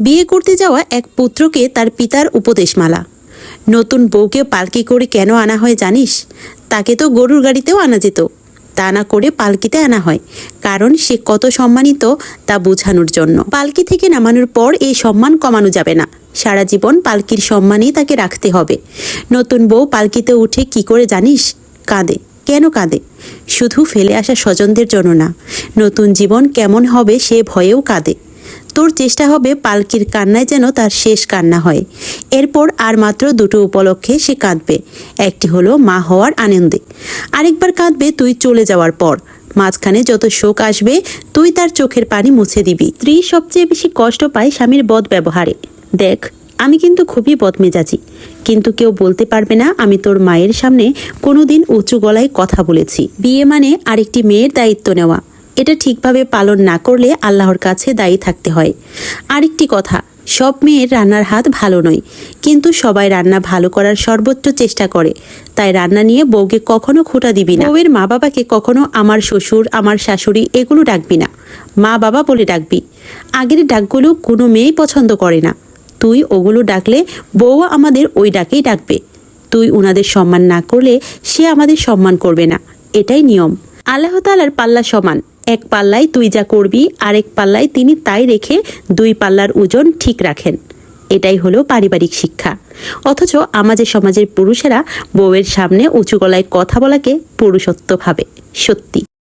বিয়ে করতে যাওয়া এক পুত্রকে তার পিতার উপদেশমালা। নতুন বউকে পালকি করে কেন আনা হয় জানিস? তাকে তো গরুর গাড়িতেও আনা যেত, তা না করে পালকিতে আনা হয়, কারণ সে কত সম্মানিত তা বোঝানোর জন্য। পালকি থেকে নামানোর পর এই সম্মান কমানো যাবে না, সারা জীবন পালকির সম্মানেই তাকে রাখতে হবে। নতুন বউ পালকিতে উঠে কি করে জানিস? কাঁদে। কেন কাঁদে? শুধু ফেলে আসা স্বজনদের জন্য না, নতুন জীবন কেমন হবে সে ভয়েও কাঁদে। তোর চেষ্টা হবে পালকির কান্নায় যেন তার শেষ কান্না হয়। এরপর আর মাত্র দুটো উপলক্ষে সে কাঁদবে। একটি হলো মা হওয়ার আনন্দে, আরেকবার কাঁদবে তুই চলে যাওয়ার পর। মাঝখানে যত শোক আসবে তুই তার চোখের পানি মুছে দিবি। স্ত্রী সবচেয়ে বেশি কষ্ট পায় স্বামীর বদ ব্যবহারে। দেখ, আমি কিন্তু খুবই বদমেজাজি, কিন্তু কেউ বলতে পারবে না আমি তোর মায়ের সামনে কোনোদিন উঁচু গলায় কথা বলেছি। বিয়ে মানে আরেকটি মেয়ের দায়িত্ব নেওয়া, এটা ঠিকভাবে পালন না করলে আল্লাহর কাছে দায়ী থাকতে হয়। আরেকটি কথা, সব মেয়ের রান্নার হাত ভালো নয়, কিন্তু সবাই রান্না ভালো করার সর্বোচ্চ চেষ্টা করে। তাই রান্না নিয়ে বউকে কখনো খোঁটা দিবি না। বউয়ের মা বাবাকে কখনো আমার শ্বশুর, আমার শাশুড়ি এগুলো ডাকবি না, মা বাবা বলে ডাকবি। আগের ডাকগুলো কোনো মেয়েই পছন্দ করে না। তুই ওগুলো ডাকলে বউ আমাদের ওই ডাকেই ডাকবে। তুই ওনাদের সম্মান না করলে সে আমাদের সম্মান করবে না, এটাই নিয়ম। আল্লাহ তাআলার পাল্লা সমান, এক পাল্লায় তুই যা করবি আরেক পাল্লায় তিনি তাই রেখে দুই পাল্লার ওজন ঠিক রাখেন। এটাই হলো পারিবারিক শিক্ষা। অথচ আমাদের সমাজের পুরুষেরা বউয়ের সামনে উঁচু গলায় কথা বলাকে পুরুষত্ব ভাবে। সত্যি।